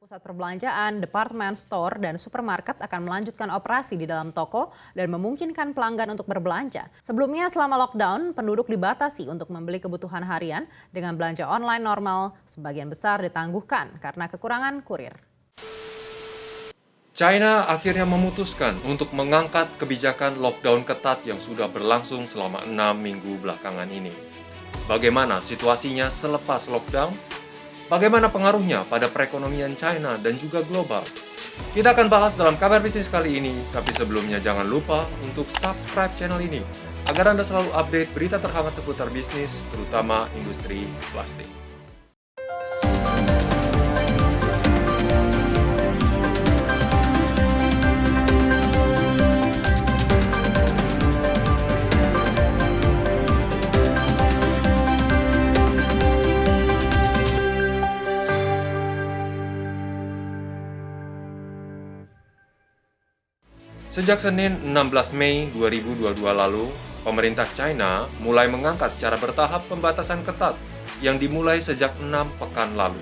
Pusat perbelanjaan, departemen store, dan supermarket akan melanjutkan operasi di dalam toko dan memungkinkan pelanggan untuk berbelanja. Sebelumnya selama lockdown, penduduk dibatasi untuk membeli kebutuhan harian dengan belanja online normal. Sebagian besar ditangguhkan karena kekurangan kurir. China akhirnya memutuskan untuk mengangkat kebijakan lockdown ketat yang sudah berlangsung selama 6 minggu belakangan ini. Bagaimana situasinya selepas lockdown? Bagaimana pengaruhnya pada perekonomian China dan juga global? Kita akan bahas dalam kabar bisnis kali ini, tapi sebelumnya jangan lupa untuk subscribe channel ini agar Anda selalu update berita terhangat seputar bisnis, terutama industri plastik. Sejak Senin 16 Mei 2022 lalu, pemerintah China mulai mengangkat secara bertahap pembatasan ketat yang dimulai sejak 6 pekan lalu.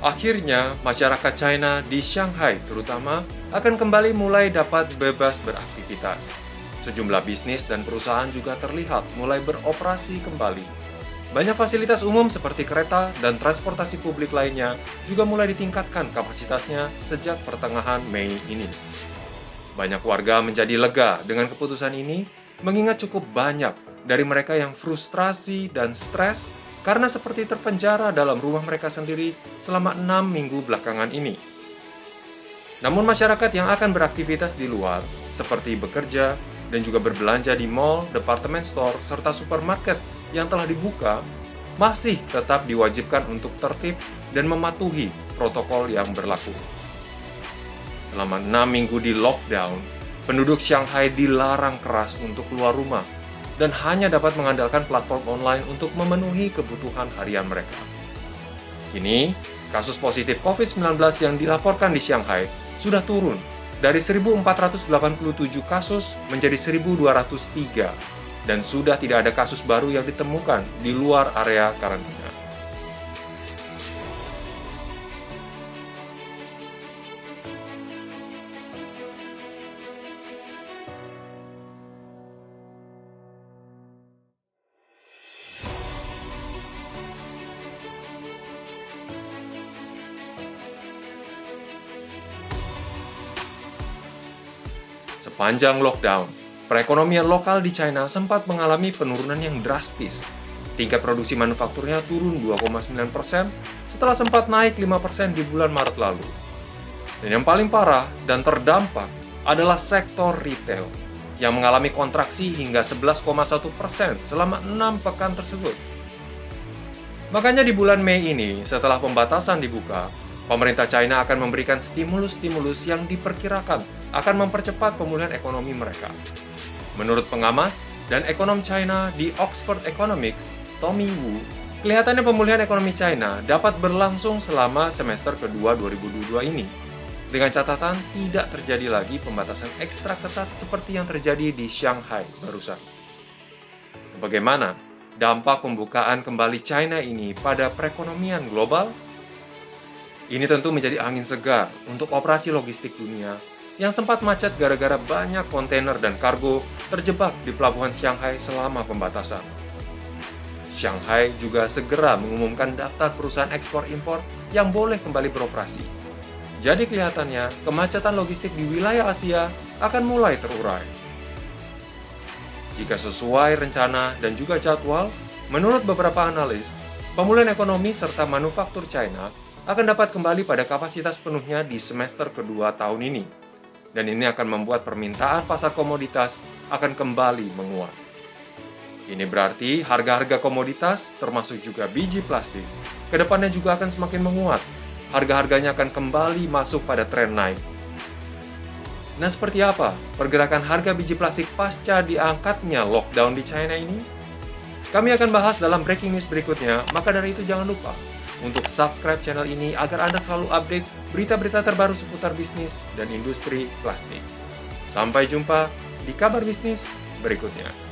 Akhirnya, masyarakat China di Shanghai terutama akan kembali mulai dapat bebas beraktivitas. Sejumlah bisnis dan perusahaan juga terlihat mulai beroperasi kembali. Banyak fasilitas umum seperti kereta dan transportasi publik lainnya juga mulai ditingkatkan kapasitasnya sejak pertengahan Mei ini. Banyak warga menjadi lega dengan keputusan ini, mengingat cukup banyak dari mereka yang frustrasi dan stres karena seperti terpenjara dalam rumah mereka sendiri selama 6 minggu belakangan ini. Namun masyarakat yang akan beraktivitas di luar, seperti bekerja dan juga berbelanja di mall, departemen store, serta supermarket yang telah dibuka, masih tetap diwajibkan untuk tertib dan mematuhi protokol yang berlaku. Selama 6 minggu di lockdown, penduduk Shanghai dilarang keras untuk keluar rumah dan hanya dapat mengandalkan platform online untuk memenuhi kebutuhan harian mereka. Kini, kasus positif COVID-19 yang dilaporkan di Shanghai sudah turun dari 1.487 kasus menjadi 1.203 dan sudah tidak ada kasus baru yang ditemukan di luar area karantina. Sepanjang lockdown, perekonomian lokal di China sempat mengalami penurunan yang drastis. Tingkat produksi manufakturnya turun 2,9% setelah sempat naik 5% di bulan Maret lalu. Dan yang paling parah dan terdampak adalah sektor retail yang mengalami kontraksi hingga 11,1% selama 6 pekan tersebut. Makanya di bulan Mei ini, setelah pembatasan dibuka, pemerintah China akan memberikan stimulus-stimulus yang diperkirakan akan mempercepat pemulihan ekonomi mereka. Menurut pengamat dan ekonom China di Oxford Economics, Tommy Wu, kelihatannya pemulihan ekonomi China dapat berlangsung selama semester kedua 2022 ini, dengan catatan tidak terjadi lagi pembatasan ekstra ketat seperti yang terjadi di Shanghai barusan. Bagaimana dampak pembukaan kembali China ini pada perekonomian global? Ini tentu menjadi angin segar untuk operasi logistik dunia yang sempat macet gara-gara banyak kontainer dan kargo terjebak di pelabuhan Shanghai selama pembatasan. Shanghai juga segera mengumumkan daftar perusahaan ekspor-impor yang boleh kembali beroperasi. Jadi kelihatannya kemacetan logistik di wilayah Asia akan mulai terurai. Jika sesuai rencana dan juga jadwal, menurut beberapa analis, pemulihan ekonomi serta manufaktur China akan dapat kembali pada kapasitas penuhnya di semester kedua tahun ini. Dan ini akan membuat permintaan pasar komoditas akan kembali menguat. Ini berarti harga-harga komoditas, termasuk juga biji plastik, kedepannya juga akan semakin menguat. Harga-harganya akan kembali masuk pada tren naik. Nah, seperti apa pergerakan harga biji plastik pasca diangkatnya lockdown di China ini? Kami akan bahas dalam breaking news berikutnya, maka dari itu jangan lupa untuk subscribe channel ini agar Anda selalu update berita-berita terbaru seputar bisnis dan industri plastik. Sampai jumpa di kabar bisnis berikutnya.